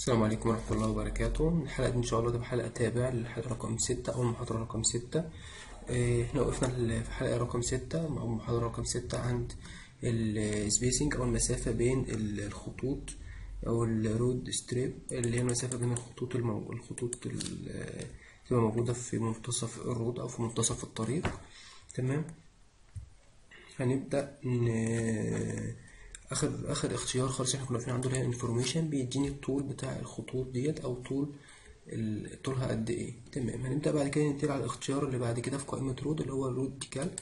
السلام عليكم ورحمة الله وبركاته. الحلقة دي إن شاء الله تبقى حلقة تابع للحلقة رقم 6 أو المحاضرة رقم 6. احنا وقفنا في حلقة رقم 6 أو المحاضرة رقم 6 عند السبيسنج أو المسافة بين الخطوط أو الرود ستريب، اللي هي المسافة بين الخطوط اللي تبقى موجودة في منتصف الرود أو في منتصف الطريق. تمام. هنبدأ اخر اختيار خالص احنا كنا واقفين عنده اللي هي انفورميشن، بيديني الطول بتاع الخطوط ديت او طولها قد ايه. تمام. هنبدا بعد كده ننتقل على الاختيار اللي بعد كده في قائمه رود اللي هو الرود ديكال.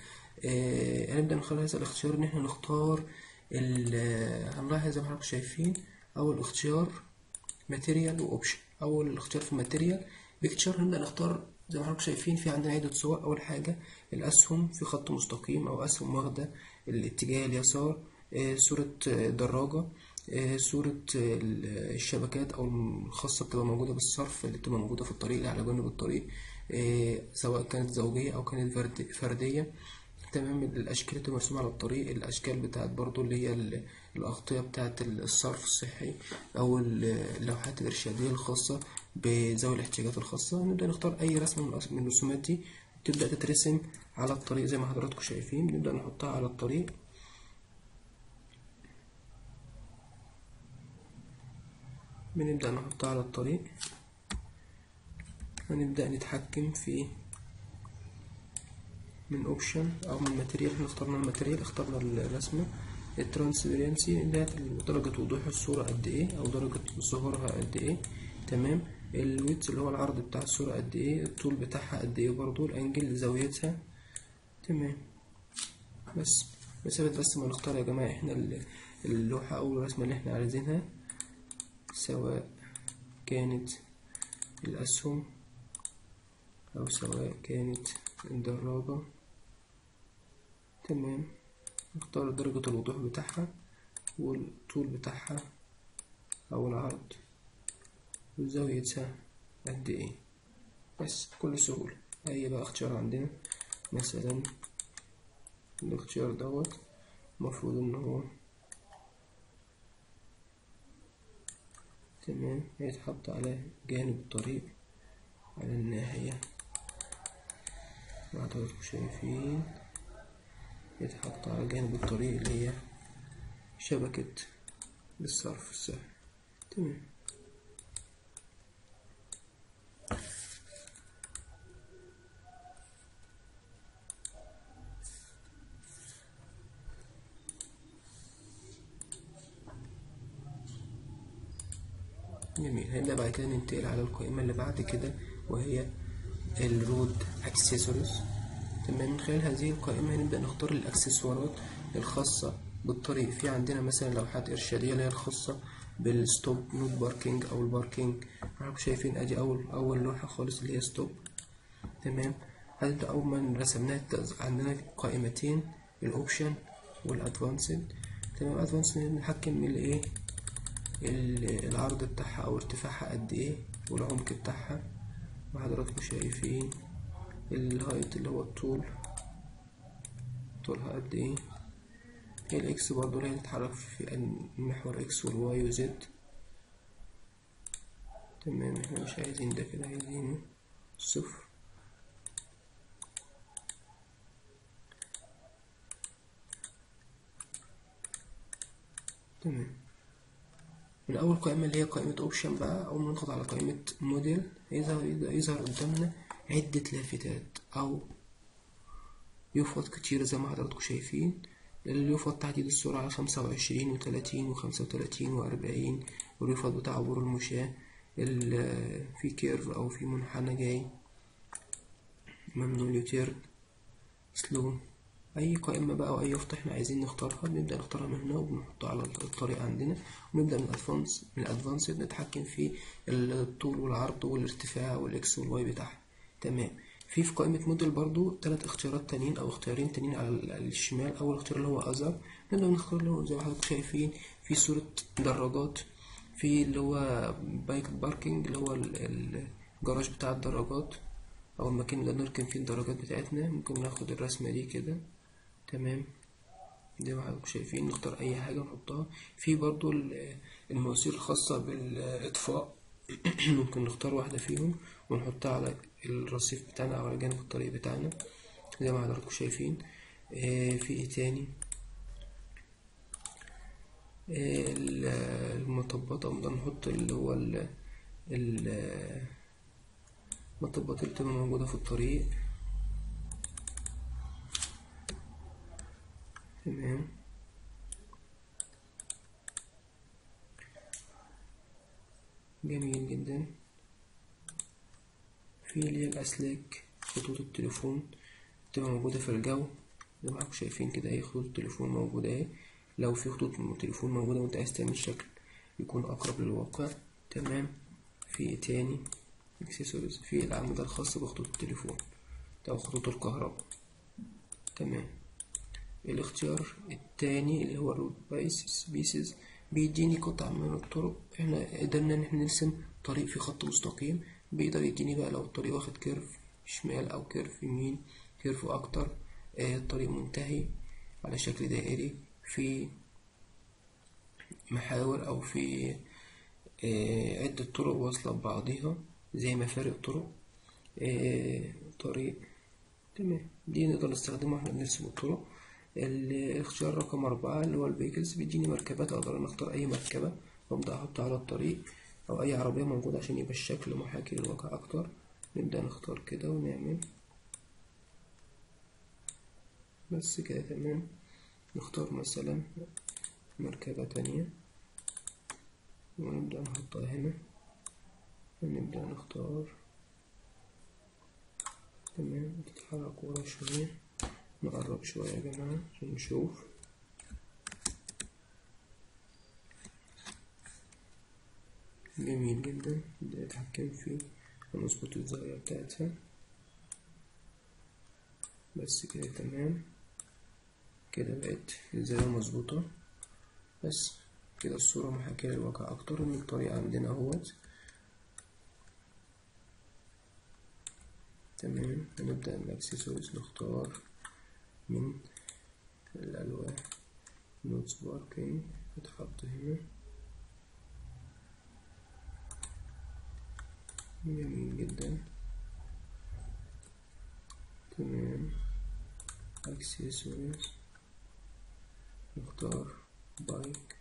هنبدا من خلال هذا الاختيار ان احنا نختار هنلاحظ زي ما حضراتكم شايفين اول اختيار ماتيريال واوبشن. اول اختيار في ماتيريال بيكتشر هنبدا نختار زي ما حضراتكم شايفين في عندنا عدة صور. اول حاجه الاسهم في خط مستقيم او اسهم واخده الاتجاه اليسار، صورة دراجة، صورة الشبكات أو الخاصة بتبقى موجودة بالصرف اللي بتبقى موجودة في الطريق اللي على جانب الطريق، سواء كانت زوجية أو كانت فردية. تمام. الأشكال اللي بتبقى مرسومة على الطريق، الأشكال بتاعت برضو اللي هي الأغطية بتاعت الصرف الصحي أو اللوحات الإرشادية الخاصة بذوي الاحتياجات الخاصة. نبدأ نختار أي رسمة من الرسومات دي تبدأ تترسم على الطريق زي ما حضراتكم شايفين. نبدأ نحطها على الطريق. بنبدأ نحطها على الطريق. هنبدأ نتحكم في من اوبشن او من ماتيريال. احنا اخترنا الماتيريال، اخترنا الرسمة. الترانسبيرنسي اللي هي درجة وضوح الصورة قد ايه او درجة ظهورها قد ايه. تمام. الويدث اللي هو العرض بتاع الصورة قد ايه، الطول بتاعها قد ايه، برضو الانجل زاويتها. تمام. بس مسافة بس ما نختار يا جماعة احنا اللوحة او الرسمة اللي احنا عايزينها، سواء كانت الأسهم أو سواء كانت الدراجة. تمام. نختار درجة الوضوح بتاعها والطول بتاعها أو العرض وزاويتها قد ايه، بس بكل سهولة. أي بقى اختيار عندنا، مثلا الاختيار دوت المفروض إن هو تمام هيتحط على جانب الطريق على الناحية ما حضراتكم شايفين، يتحط على جانب الطريق اللي هي شبكة للصرف الصحي. تمام. جميل. هنبدأ بعد كده ننتقل على القائمة اللي بعد كده وهي الرود اكسسوارز. تمام. من خلال هذه القائمة هنبدأ نختار الأكسسوارات الخاصة بالطريق. في عندنا مثلا لوحات إرشادية اللي هي الخاصة بالستوب نوت باركينج أو الباركينج. حضراتكم شايفين أدي أول لوحة خالص اللي هي ستوب. تمام. هنبدأ أول ما رسمناها عندنا قائمتين، الأوبشن والأدفانسد. تمام. أدفانسد بنحكم من الإيه، العرض بتاعها أو ارتفاعها قد إيه والعمق بتاعها. وحضراتكم شايفين الهايت اللي هو الطول، طولها قد ايه. الاكس برضو اللي هي تتحرك في المحور اكس والواي وزد. تمام. احنا مش عايزين ده كده، عايزينه صفر. تمام. من اول قائمة اللي هي قائمة اوبشن بقى، اول ما نضغط على قائمة موديل يظهر قدامنا عدة لافتات او يفط كتير زي ما حضراتكم شايفين. اليوفط تحديد السرعة على 25 و30 و35 و40، واليوفط بتاع عبور المشاة، في كيرف أو في منحنى جاي، ممنوع يوتيرن، سلو. أي قائمة بقى أو أي يافطة احنا عايزين نختارها بنبدأ نختارها من هنا وبنحطها على الطريق عندنا، ونبدأ من الأدفانسد نتحكم في الطول والعرض والارتفاع والإكس والواي بتاعها. تمام. في قائمة موديل برضو 3 اختيارات تانيين أو اختيارين تانيين على الشمال. أول اختيار اللي هو أذر، نبدأ نختار اللي هو زي ما حضراتكم شايفين في صورة دراجات، في اللي هو بايك باركينج اللي هو الجراج بتاع الدراجات أو المكان اللي نركن فيه الدراجات بتاعتنا. ممكن ناخد الرسمة دي كده. تمام. زي ما حضراتكم شايفين نختار اي حاجة ونحطها. في برضو المواسير الخاصة بالاطفاء ممكن نختار واحدة فيهم ونحطها على الرصيف بتاعنا او على جانب الطريق بتاعنا زي ما حضراتكم شايفين. في ايه تاني؟ المطبات، او نقدر نحط اللي هو المطبات اللي بتبقى موجودة في الطريق. تمام. جميل جدا. في اللي هي الأسلاك، خطوط التليفون بتبقى موجودة في الجو زي ما انتم شايفين كده اهي. خطوط التليفون موجودة اهي، لو في خطوط تليفون موجودة وانت عايز تعمل شكل يكون أقرب للواقع. تمام. في ايه تاني؟ اكسسوارز، في الأعمدة الخاصة بخطوط التليفون أو خطوط الكهرباء. تمام. الاختيار التاني اللي هو الرود بيسز بيديني قطع من الطرق. احنا قدرنا ان احنا نرسم طريق في خط مستقيم، بيقدر يديني بقى لو الطريق واخد كيرف شمال او كيرف يمين، كيرف اكتر، الطريق منتهي على شكل دائري، في محاور او في عدة طرق واصلة ببعضها زي مفارق طرق، طريق. تمام. دي نقدر نستخدمها واحنا بنرسم الطرق. الاختيار رقم 4 اللي هو الفيكلز بيديني مركبات، اقدر ان اختار اي مركبة وابدأ احطها على الطريق او اي عربية موجودة عشان يبقى الشكل محاكي للواقع اكتر. نبدأ نختار كده ونعمل بس كده. تمام. نختار مثلا مركبة تانية ونبدأ نحطها هنا ونبدأ نختار. تمام. تتحرك ورا شوية، نقرب شوية يا جماعة عشان نشوف. جميل جدا. نبدأ نتحكم فيه ونظبط الزاوية بتاعتها بس كده. تمام. كده بقت الزاوية مظبوطة، بس كده الصورة محاكاة للواقع أكتر. من الطريقة عندنا اهوت. تمام. هنبدأ من الأكسسوارز نختار من الألواح نوتس باركينج هتحط هنا. جميل جدا. تمام. اكسسوارز نختار بايك.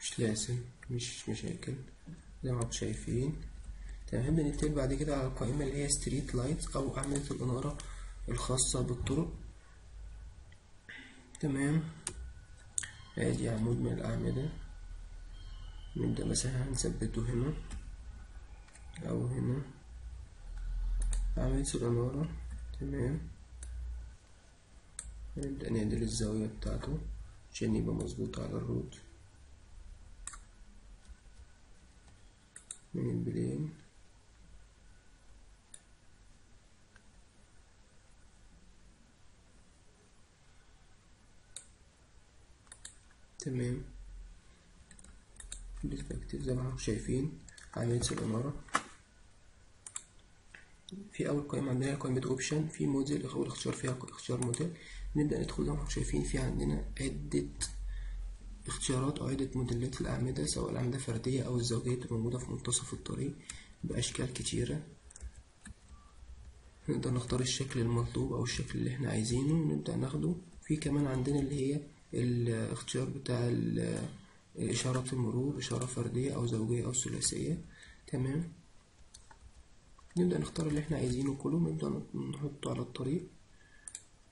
مش لازم، مش مشاكل زي ما انتم شايفين. تمام. هنبدأ نكتب بعد كده على القائمة اللي هي ستريت لايت أو أعمدة الإنارة الخاصة بالطرق. تمام. ادي عمود من الأعمدة، نبدأ مثلا هنثبته هنا أو هنا. أعمدة الإنارة. تمام. هنبدأ نعدل الزاوية بتاعته عشان يبقى مظبوط على الرود من البلين. تمام. برسبكتيف زي ما احنا شايفين عملية الإنارة. في أول قائمة عندنا قائمة أوبشن، في موديل أول اختيار فيها اختيار موديل. نبدأ ندخل زي ما احنا شايفين في عندنا عدة اختيارات أو عدة موديلات الأعمدة، سواء الأعمدة فردية أو الزوجية اللي موجودة في منتصف الطريق بأشكال كتيرة. نقدر نختار الشكل المطلوب أو الشكل اللي احنا عايزينه ونبدأ ناخده. في كمان عندنا اللي هي الاختيار بتاع إشارة المرور، إشارة فردية أو زوجية أو ثلاثية. تمام. نبدأ نختار اللي احنا عايزينه كله نبدأ نحطه على الطريق.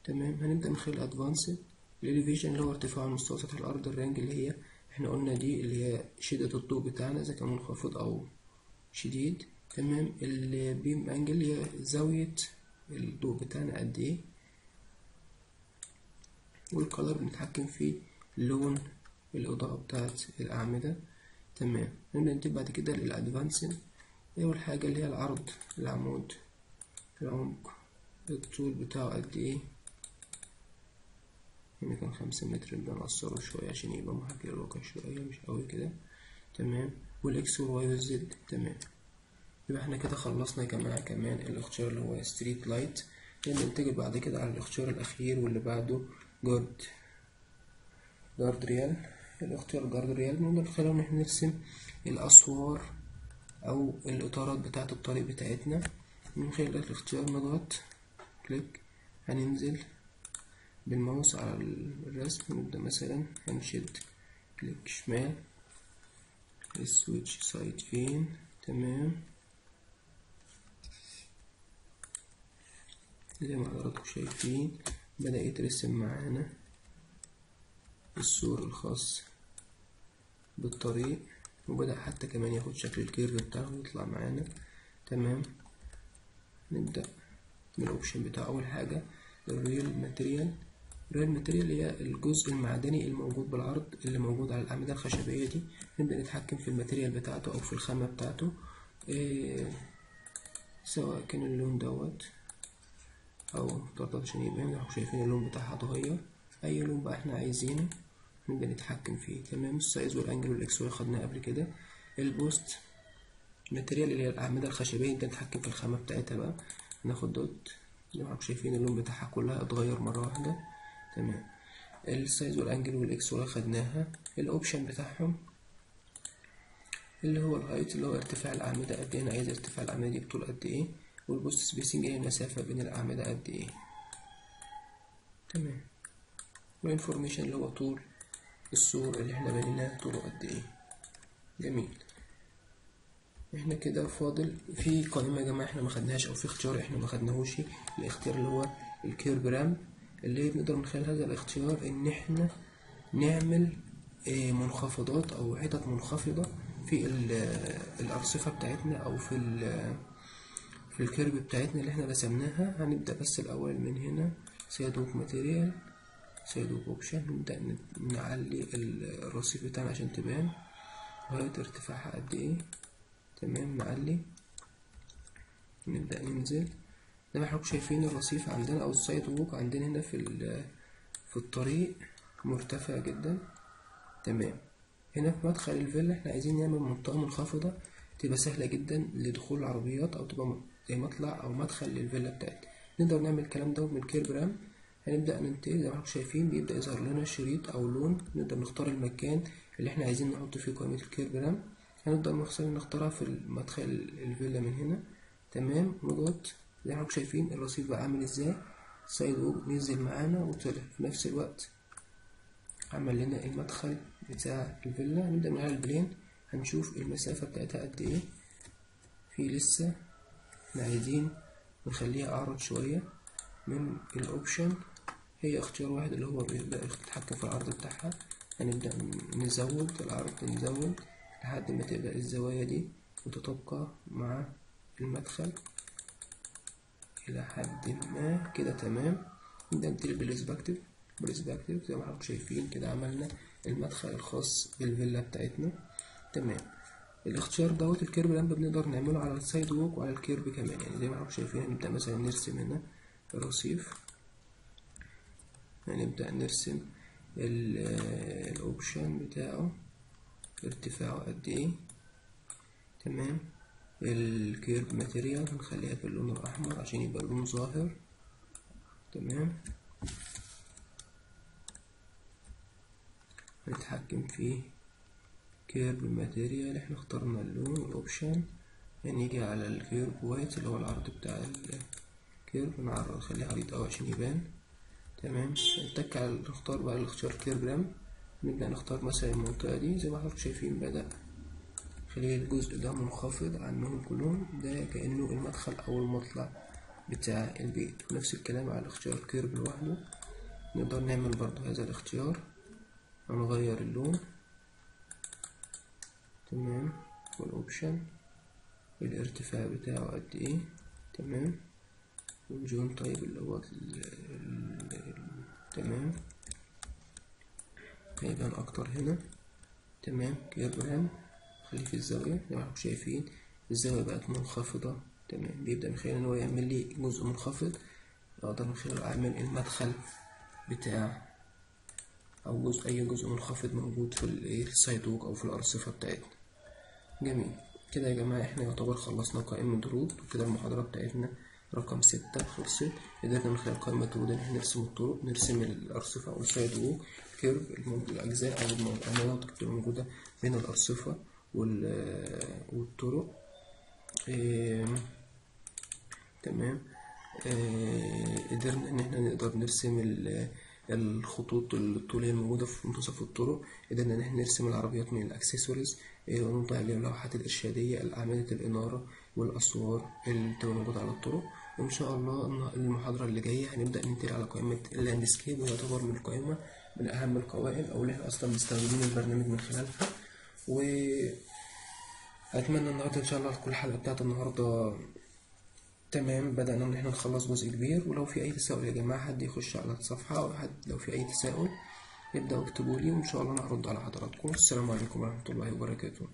تمام. هنبدأ من خلال أدفانسد الإليفيشن اللي هو ارتفاع عن مستوى سطح الأرض. الرانج اللي هي احنا قلنا دي اللي هي شدة الضوء بتاعنا إذا كان منخفض أو شديد. تمام. البيم أنجل اللي هي زاوية الضوء بتاعنا قد إيه. والكلر بنتحكم في لون الإضاءة بتاعت الأعمدة. تمام. نبدأ ننتقل بعد كده للأدفانسد. أول حاجة اللي هي العرض العمود، العمق، الطول بتاعه قد ايه. هنا كان 5 متر، نبدأ نقصره شوية عشان يبقى محاكي للواقع شوية، مش قوي كده. تمام. والإكس والواي والزد. تمام. يبقى احنا كده خلصنا يا جماعة كمان الاختيار اللي هو ستريت لايت. ننتقل بعد كده على الاختيار الأخير واللي بعده جارد ريال. الاختيار جارد ريال نقدر من خلاله إن احنا نرسم الأسوار أو الإطارات بتاعة الطريق بتاعتنا. من خلال الاختيار نضغط كليك، هننزل بالماوس على الرسم. نبدأ مثلا هنشد كليك شمال، السويتش سايد فين. تمام. زي ما حضراتكم شايفين بدأ يترسم معانا السور الخاص بالطريق، وبدأ حتى كمان ياخد شكل الكيرف بتاعه يطلع معانا. تمام. نبدأ من الأوبشن بتاع أول حاجة الريل ماتيريال. الريل ماتيريال هي الجزء المعدني الموجود بالعرض اللي موجود على الأعمدة الخشبية دي. نبدأ نتحكم في الماتيريال بتاعته أو في الخامة بتاعته، سواء كان اللون دوت أو طرطات عشان يبقى احنا شايفين اللون بتاعها اتغير. أي لون بقى احنا عايزينه نبدأ نتحكم فيه. تمام. السايز والأنجل والإكس واي خدناه قبل كده. البوست الماتيريال اللي هي الأعمدة الخشبية نبدأ نتحكم في الخامة بتاعتها بقى. ناخد دوت زي ما شايفين اللون بتاعها كلها اتغير مرة واحدة. تمام. السايز والأنجل والإكس واي خدناها. الأوبشن بتاعهم اللي هو الهايت اللي هو ارتفاع الأعمدة قد ايه، أنا عايز ارتفاع الأعمدة دي بطول قد ايه. والبوست سبيسنج هي المسافة بين الأعمدة قد ايه. تمام. والانفورميشن اللي هو طول السور اللي احنا بنيناه طوله قد ايه. جميل. احنا كده فاضل في قائمة يا جماعة احنا ما خدناهاش، او في اختيار احنا ما خدناهوش. الاختيار اللي هو الكيرب رامب، اللي بنقدر من خلال هذا الاختيار ان احنا نعمل منخفضات او حتت منخفضة في الارصفة بتاعتنا او في الكيرب بتاعتنا اللي احنا رسمناها. هنبدأ بس الاول من هنا سيدوك ماتيريال، سيدوك اوبشن. نبدأ نعلي الرصيف بتاعنا عشان تبان هايت ارتفاعها قد ايه. تمام. نعلي، نبدأ ننزل. زي ما حضراتكم شايفين الرصيف عندنا او السايد ووك عندنا هنا في الطريق مرتفع جدا. تمام. هنا في مدخل الفيلا احنا عايزين نعمل منطقة منخفضة تبقى سهلة جدا لدخول العربيات، او تبقى زي مطلع او مدخل للفيلا بتاعتنا. نقدر نعمل الكلام ده من كيرب رام. هنبدأ ننتقل زي ما حضراتكم شايفين بيبدأ يظهر لنا شريط او لون. نقدر نختار المكان اللي احنا عايزين نحط فيه قائمة الكيرب رام. هنبدأ نختارها في مدخل الفيلا من هنا. تمام. نضغط زي ما حضراتكم شايفين الرصيف بقى عامل ازاي. سايد ووك نزل معانا وطلع في نفس الوقت، عمل لنا المدخل بتاع الفيلا. نبدأ من على البلين هنشوف المسافة بتاعتها قد ايه. في لسه احنا عايزين نخليها أعرض شوية. من الأوبشن هي اختيار واحد اللي هو بيبدأ يتحكم في العرض بتاعها. هنبدأ نزود العرض، نزود لحد ما تبدأ الزوايا دي متطابقة مع المدخل إلى حد ما كده. تمام. نبدأ نبتدي بالريسبكتيف زي ما حضراتكم شايفين كده عملنا المدخل الخاص بالفيلا بتاعتنا. تمام. الاختيار دوت الكيرب لامب بنقدر نعمله على السايد ووك وعلى الكيرب كمان. يعني زي ما حضراتكم شايفين هنبدأ مثلا نرسم هنا الرصيف، هنبدأ نرسم الاوبشن بتاعه ارتفاعه قد ايه. تمام. الكيرب ماتيريال هنخليها باللون الأحمر عشان يبقى اللون ظاهر. تمام. هنتحكم في كيرب ماتيريال، احنا اخترنا اللون والاوبشن. هنيجي على الكيرب وايت اللي هو العرض بتاع الكيرب، نعرض نخليه عريض اوي عشان يبان. تمام. نتك على نختار بقى الاختيار كيرب رام. نبدأ نختار مثلا المنطقة دي زي ما حضراتكم شايفين بدأ خلي الجزء ده منخفض عنهم كلهم، ده كأنه المدخل أو المطلع بتاع البيت. ونفس الكلام على اختيار كيرب لوحده. نقدر نعمل برضو هذا الاختيار، هنغير اللون. تمام. والاوبشن الارتفاع بتاعه قد ايه. تمام. والجون طيب اللي هو تمام هيبان اكتر هنا. تمام. كيرب رام خليه في الزاوية زي ما احنا شايفين الزاوية بقت منخفضة. تمام، بيبدأ من خلال ان هو يعمل لي جزء منخفض، اقدر من خلاله اعمل المدخل بتاع او اي جزء منخفض موجود في السايد ووك او في الارصفة بتاعتنا. جميل كده يا جماعة، احنا يعتبر خلصنا قائمة رود، وكده المحاضرة بتاعتنا رقم 6 خلصت. قدرنا من خلال قائمة رود ان احنا نرسم الطرق، نرسم الأرصفة أو السايد ووك كيرف، الأجزاء أو المناطق اللي موجودة بين الأرصفة والطرق. تمام. قدرنا ان احنا نقدر نرسم الخطوط الطولية الموجودة في منتصف الطرق، قدرنا ان احنا نرسم العربيات من الاكسسوارز، ونوضع اللوحات الإرشادية، الأعمدة الإنارة والأسوار اللي بتبقى موجودة على الطرق. وإن شاء الله المحاضرة اللي جاية هنبدأ ننتقل على قائمة اللاندسكيب، ويعتبر من القائمة من أهم القوائم أو اللي احنا أصلا مستخدمين البرنامج من خلالها. وأتمنى النهاردة إن شاء الله تكون الحلقة بتاعت النهاردة تمام. بدأنا إن احنا نخلص جزء كبير، ولو في أي تساؤل يا جماعة حد يخش على الصفحة، أو حد لو في أي تساؤل يبدأوا يكتبوا لي، وإن شاء الله أنا هرد على حضراتكم. السلام عليكم ورحمة الله وبركاته.